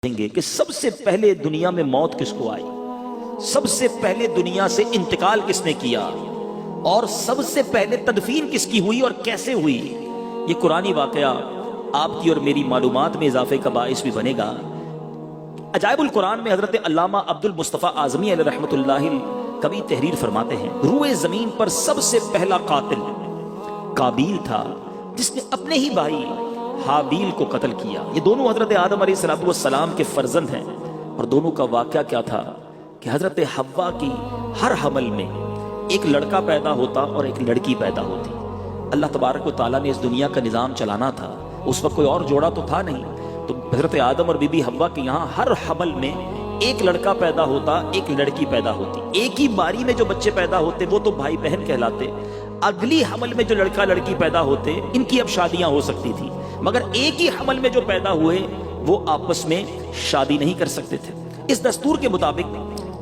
کہ سب سے پہلے دنیا میں موت کس کو آئی، سب سے پہلے دنیا سے انتقال کس نے کیا، اور سب سے پہلے تدفین کس کی ہوئی اور کیسے ہوئی۔ یہ قرآنی واقعہ آپ کی اور میری معلومات میں اضافے کا باعث بھی بنے گا۔ عجائب القرآن میں حضرت علامہ عبد المصطفیٰ اعظمی علیہ رحمۃ اللہ کبھی تحریر فرماتے ہیں، روئے زمین پر سب سے پہلا قاتل قابیل تھا جس نے اپنے ہی بھائی حابیل کو قتل کیا۔ یہ دونوں حضرت آدم علیہ السلام کے فرزند ہیں، اور دونوں کا واقعہ کیا تھا کہ حضرت حوا کی ہر حمل میں ایک لڑکا پیدا ہوتا اور ایک لڑکی پیدا ہوتی۔ اللہ تبارک و تعالیٰ نے اس دنیا کا نظام چلانا تھا، اس وقت کوئی اور جوڑا تو تھا نہیں، تو حضرت آدم اور بی بی حوا کے یہاں ہر حمل میں ایک لڑکا پیدا ہوتا، ایک لڑکی پیدا ہوتی۔ ایک ہی باری میں جو بچے پیدا ہوتے وہ تو بھائی بہن کہلاتے، اگلی حمل میں جو لڑکا لڑکی پیدا ہوتے ان کی اب شادیاں ہو سکتی تھی، مگر ایک ہی حمل میں جو پیدا ہوئے وہ آپس میں شادی نہیں کر سکتے تھے۔ اس دستور کے مطابق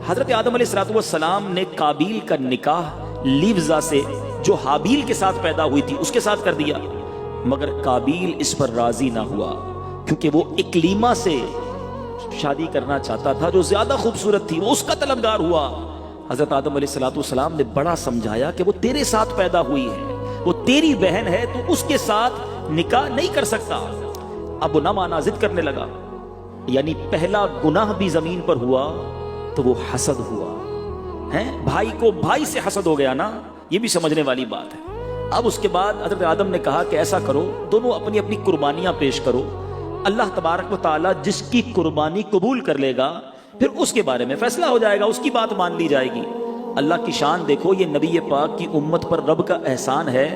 حضرت آدم علیہ السلام نے قابیل کا نکاح لیوزا سے جو حابیل کے ساتھ پیدا ہوئی تھی اس کے ساتھ کر دیا، مگر قابیل اس پر راضی نہ ہوا کیونکہ وہ اکلیما سے شادی کرنا چاہتا تھا جو زیادہ خوبصورت تھی، وہ اس کا طلبگار ہوا۔ حضرت آدم علیہ السلام نے بڑا سمجھایا کہ وہ تیرے ساتھ پیدا ہوئی ہے، وہ تیری بہن ہے، تو اس کے ساتھ نکاح نہیں کر سکتا۔ اب وہ نہ مانا، ضد کرنے لگا، یعنی پہلا گناہ بھی زمین پر ہوا تو وہ حسد ہوا ہے، بھائی کو بھائی سے حسد ہو گیا نا، یہ بھی سمجھنے والی بات ہے۔ اب اس کے بعد حضرت آدم نے کہا کہ ایسا کرو، دونوں اپنی اپنی قربانیاں پیش کرو، اللہ تبارک و تعالیٰ جس کی قربانی قبول کر لے گا پھر اس کے بارے میں فیصلہ ہو جائے گا، اس کی بات مان لی جائے گی۔ اللہ کی شان دیکھو، یہ نبی پاک کی امت پر رب کا احسان ہے۔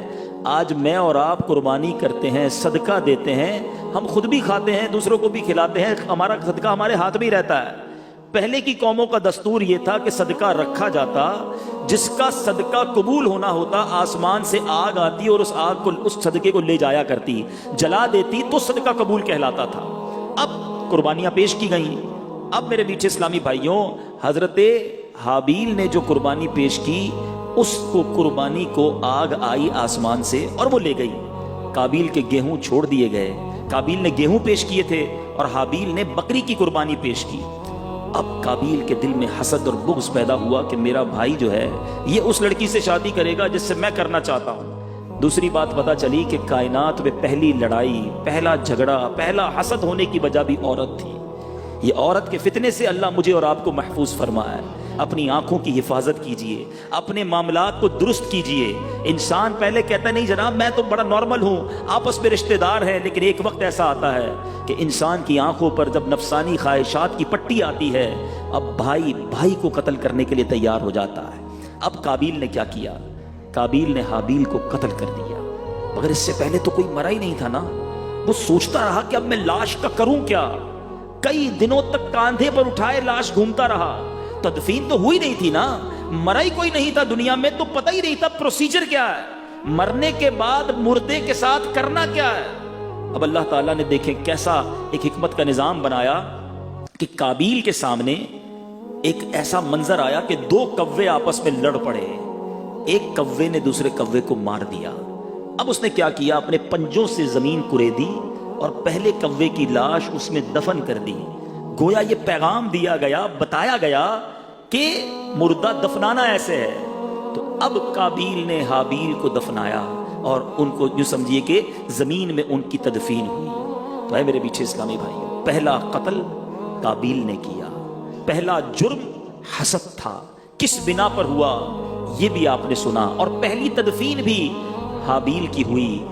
آج میں اور آپ قربانی کرتے ہیں، صدقہ دیتے ہیں، ہم خود بھی کھاتے ہیں، دوسروں کو بھی کھلاتے ہیں، ہمارا صدقہ ہمارے ہاتھ میں ہی رہتا ہے۔ پہلے کی قوموں کا دستور یہ تھا کہ صدقہ رکھا جاتا، جس کا صدقہ قبول ہونا ہوتا آسمان سے آگ آتی اور اس آگ کو، اس صدقے کو لے جایا کرتی، جلا دیتی تو صدقہ قبول کہلاتا تھا۔ اب قربانیاں پیش کی گئیں۔ اب میرے میٹھے اسلامی بھائیوں، حضرت حابیل نے جو قربانی پیش کی اس کو قربانی کو آگ آئی آسمان سے اور وہ لے گئی۔ قابیل کے گیہوں چھوڑ دیے گئے، قابیل نے گیہوں پیش کیے تھے اور حابیل نے بکری کی قربانی پیش کی۔ اب قابیل کے دل میں حسد اور بغض پیدا ہوا کہ میرا بھائی جو ہے یہ اس لڑکی سے شادی کرے گا جس سے میں کرنا چاہتا ہوں۔ دوسری بات پتہ چلی کہ کائنات میں پہلی لڑائی، پہلا جھگڑا، پہلا حسد ہونے کی وجہ بھی عورت تھی۔ یہ عورت کے فتنے سے اللہ مجھے اور آپ کو محفوظ فرمایا ہے۔ اپنی آنکھوں کی حفاظت کیجئے، اپنے معاملات کو درست کیجئے۔ انسان پہلے کہتا نہیں جناب میں تو بڑا نارمل ہوں، آپس میں رشتہ دار ہیں، لیکن ایک وقت ایسا آتا ہے کہ انسان کی آنکھوں پر جب نفسانی خواہشات کی پٹی آتی ہے، اب بھائی بھائی کو قتل کرنے کے لیے تیار ہو جاتا ہے۔ اب قابیل نے کیا کیا؟ قابیل نے حابیل کو قتل کر دیا، مگر اس سے پہلے تو کوئی مرا ہی نہیں تھا نا۔ وہ سوچتا رہا کہ اب میں لاش کا کروں کیا، کئی دنوں تک کاندھے پر اٹھائے لاش گھومتا رہا۔ تدفین تو ہوئی نہیں تھی نا، مرا ہی کوئی نہیں تھا دنیا میں، تو پتہ ہی نہیں تھا پروسیجر کیا ہے، مرنے کے بعد مردے کے ساتھ کرنا کیا ہے۔ اب اللہ تعالیٰ نے دیکھیں کیسا ایک حکمت کا نظام بنایا کہ قابیل کے سامنے ایک ایسا منظر آیا کہ دو کوے آپس میں لڑ پڑے، ایک کوے نے دوسرے کوے کو مار دیا۔ اب اس نے کیا کیا، اپنے پنجوں سے زمین کریدی اور پہلے کوے کی لاش اس میں دفن کر دی۔ گویا یہ پیغام دیا گیا، بتایا گیا کہ مردہ دفنانا ایسے ہے۔ تو اب قابیل نے حابیل کو دفنایا اور ان کو یوں سمجھیے کہ زمین میں ان کی تدفین ہوئی۔ تو اے میرے پیچھے اسلامی بھائیوں، پہلا قتل قابیل نے کیا، پہلا جرم حسد تھا، کس بنا پر ہوا یہ بھی آپ نے سنا، اور پہلی تدفین بھی حابیل کی ہوئی۔